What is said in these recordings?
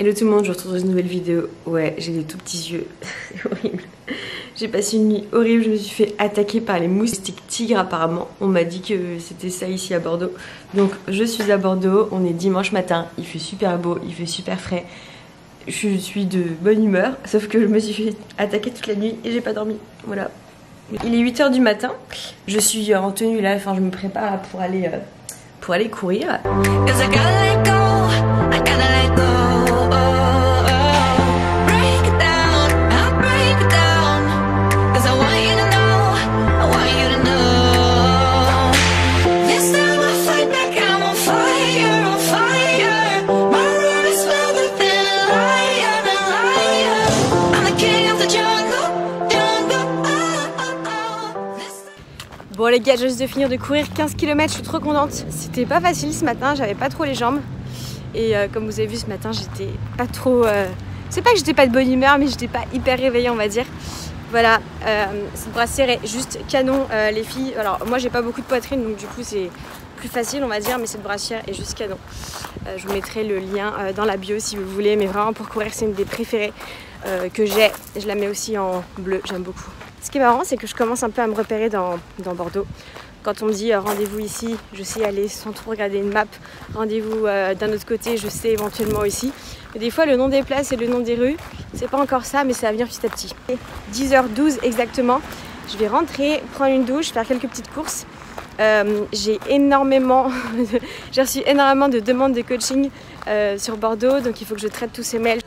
Hello tout le monde, je vous retrouve dans une nouvelle vidéo. Ouais, j'ai des tout petits yeux, c'est horrible. J'ai passé une nuit horrible, je me suis fait attaquer par les moustiques tigres apparemment. On m'a dit que c'était ça ici à Bordeaux. Donc je suis à Bordeaux, on est dimanche matin, il fait super beau, il fait super frais. Je suis de bonne humeur, sauf que je me suis fait attaquer toute la nuit et j'ai pas dormi. Voilà. Il est 8 h du matin, je suis en tenue là, enfin je me prépare pour aller courir. Bon les gars, je viens de finir de courir 15 km, je suis trop contente. C'était pas facile ce matin, j'avais pas trop les jambes. Et comme vous avez vu ce matin, j'étais pas trop... C'est pas que j'étais pas de bonne humeur, mais j'étais pas hyper réveillée on va dire. Voilà, cette brassière est juste canon les filles. Alors moi j'ai pas beaucoup de poitrine donc du coup c'est plus facile on va dire, mais cette brassière est juste canon. Je vous mettrai le lien dans la bio si vous voulez, mais vraiment pour courir c'est une des préférées que j'ai. Je la mets aussi en bleu, j'aime beaucoup. Ce qui est marrant, c'est que je commence un peu à me repérer dans Bordeaux. Quand on me dit rendez-vous ici, je sais aller sans trop regarder une map. Rendez-vous d'un autre côté, je sais éventuellement aussi. Mais des fois, le nom des places et le nom des rues, c'est pas encore ça, mais ça va venir petit à petit. 10 h 12 exactement. Je vais rentrer, prendre une douche, faire quelques petites courses. J'ai reçu énormément de demandes de coaching sur Bordeaux, donc il faut que je traite tous ces mails.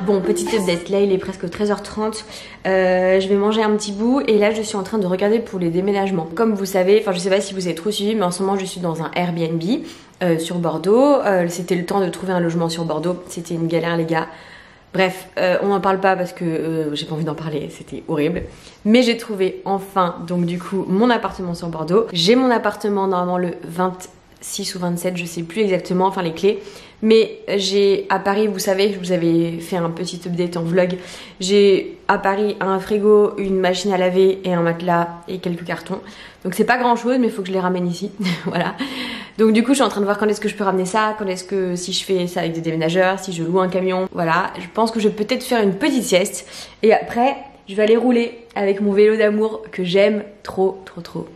Bon, petite update, là il est presque 13 h 30, je vais manger un petit bout et là je suis en train de regarder pour les déménagements. Comme vous savez, enfin je sais pas si vous avez trop suivi, mais en ce moment je suis dans un Airbnb sur Bordeaux. C'était le temps de trouver un logement sur Bordeaux, c'était une galère les gars. Bref, on n'en parle pas parce que j'ai pas envie d'en parler, c'était horrible. Mais j'ai trouvé enfin, donc du coup, mon appartement sur Bordeaux. J'ai mon appartement normalement le 26 ou 27, je sais plus exactement, enfin les clés. Mais j'ai à Paris, vous savez, je vous avais fait un petit update en vlog. J'ai à Paris un frigo, une machine à laver et un matelas et quelques cartons. Donc c'est pas grand chose, mais il faut que je les ramène ici. Voilà. Donc du coup, je suis en train de voir quand est-ce que je peux ramener ça, quand est-ce que si je fais ça avec des déménageurs, si je loue un camion. Voilà. Je pense que je vais peut-être faire une petite sieste et après, je vais aller rouler avec mon vélo d'amour que j'aime trop, trop, trop.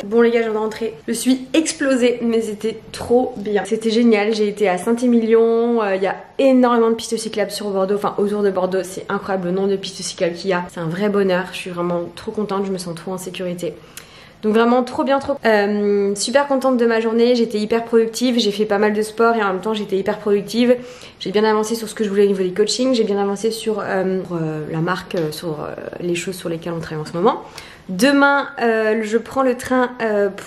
Bon les gars, je viens de rentrer. Je suis explosée, mais c'était trop bien. C'était génial, j'ai été à Saint-Émilion. Il y a énormément de pistes cyclables sur Bordeaux, enfin autour de Bordeaux. C'est incroyable le nombre de pistes cyclables qu'il y a. C'est un vrai bonheur, je suis vraiment trop contente, je me sens trop en sécurité. Donc vraiment trop bien, trop super contente de ma journée, j'étais hyper productive, j'ai fait pas mal de sport et en même temps j'étais hyper productive. J'ai bien avancé sur ce que je voulais au niveau des coachings, j'ai bien avancé sur la marque, sur les choses sur lesquelles on travaille en ce moment. Demain, je prends le train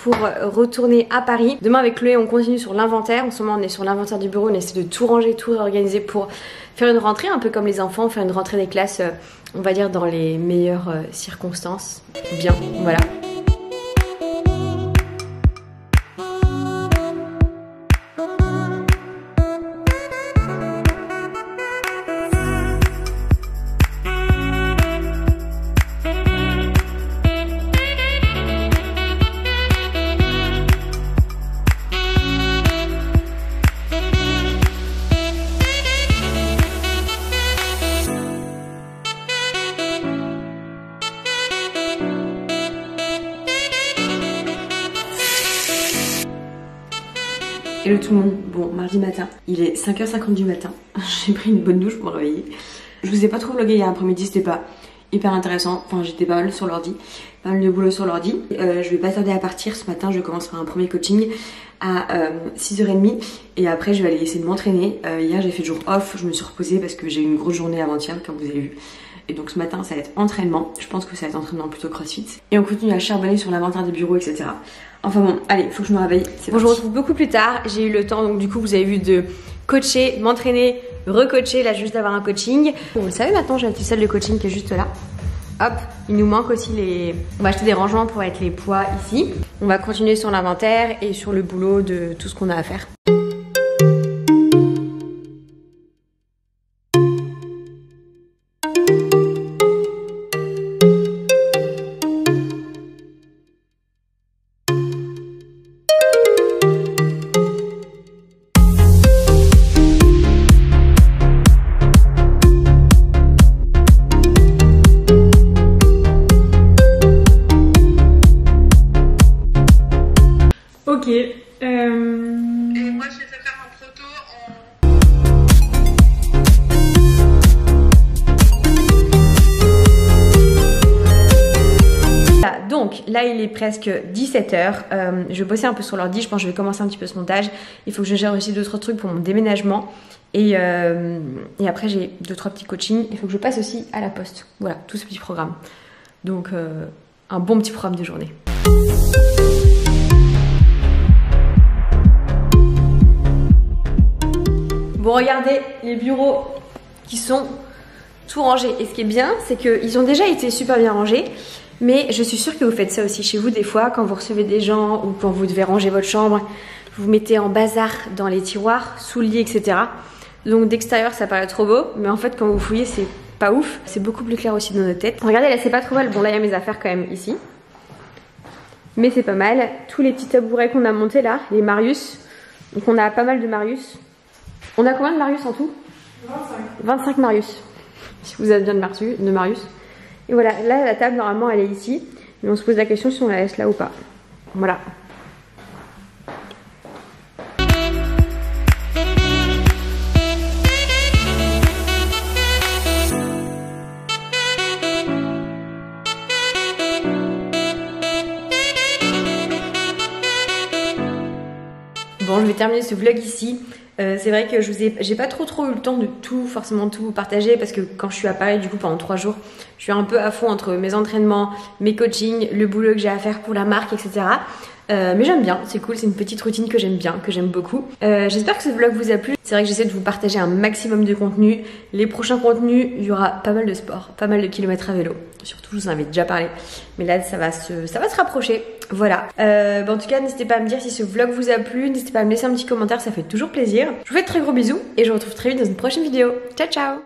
pour retourner à Paris. Demain avec Chloé, on continue sur l'inventaire. En ce moment, on est sur l'inventaire du bureau. On essaie de tout ranger, tout réorganiser pour faire une rentrée, un peu comme les enfants, faire une rentrée des classes, on va dire, dans les meilleures circonstances. Bien, voilà. Hello tout le monde, bon mardi matin, il est 5 h 50 du matin, j'ai pris une bonne douche pour me réveiller. Je vous ai pas trop vlogué hier après-midi, c'était pas hyper intéressant, enfin j'étais pas mal sur l'ordi, pas mal de boulot sur l'ordi. Je vais pas tarder à partir, ce matin je commence par un premier coaching à 6 h 30 et après je vais aller essayer de m'entraîner. Hier j'ai fait jour off, je me suis reposée parce que j'ai eu une grosse journée avant-hier comme vous avez vu. Et donc ce matin ça va être entraînement, je pense que ça va être entraînement plutôt crossfit. Et on continue à charbonner sur l'inventaire des bureaux etc. Enfin bon, allez, faut que je me réveille. Bon, je vous retrouve beaucoup plus tard. J'ai eu le temps, donc du coup, vous avez vu de coacher, m'entraîner, recoacher, là juste d'avoir un coaching. Bon, vous le savez maintenant, j'ai la petite salle de coaching qui est juste là. Hop, il nous manque aussi les... On va acheter des rangements pour mettre les poids ici. On va continuer sur l'inventaire et sur le boulot de tout ce qu'on a à faire. Ok. Et moi je les ai faire en photo Voilà, donc là il est presque 17h. Je bossais un peu sur l'ordi, je pense que je vais commencer un petit peu ce montage. Il faut que je gère aussi d'autres trucs pour mon déménagement. Et après j'ai 2-3 petits coachings. Il faut que je passe aussi à la poste. Voilà, tout ce petit programme. Donc un bon petit programme de journée. Bon, regardez les bureaux qui sont tout rangés. Et ce qui est bien, c'est qu'ils ont déjà été super bien rangés. Mais je suis sûre que vous faites ça aussi chez vous des fois, quand vous recevez des gens ou quand vous devez ranger votre chambre. Vous mettez en bazar dans les tiroirs, sous le lit, etc. Donc d'extérieur, ça paraît trop beau. Mais en fait, quand vous fouillez, c'est pas ouf. C'est beaucoup plus clair aussi dans notre tête. Regardez, là, c'est pas trop mal. Bon, là, il y a mes affaires quand même ici. Mais c'est pas mal. Tous les petits tabourets qu'on a montés là, les Marius. Donc on a pas mal de Marius. On a combien de Marius en tout? 25 Marius. Si vous avez bien de Marius. Et voilà, là la table normalement elle est ici. Mais on se pose la question si on la laisse là ou pas. Voilà. Bon, je vais terminer ce vlog ici. C'est vrai que j'ai pas trop eu le temps de forcément tout vous partager parce que quand je suis à Paris du coup pendant 3 jours, je suis un peu à fond entre mes entraînements, mes coachings, le boulot que j'ai à faire pour la marque, etc. Mais j'aime bien, c'est cool, c'est une petite routine que j'aime bien, que j'aime beaucoup. J'espère que ce vlog vous a plu. C'est vrai que j'essaie de vous partager un maximum de contenu. Les prochains contenus, il y aura pas mal de sport, pas mal de kilomètres à vélo. Surtout, je vous en avais déjà parlé. Mais là, ça va se rapprocher. Voilà. En tout cas, n'hésitez pas à me dire si ce vlog vous a plu. N'hésitez pas à me laisser un petit commentaire, ça fait toujours plaisir. Je vous fais de très gros bisous et je vous retrouve très vite dans une prochaine vidéo. Ciao, ciao!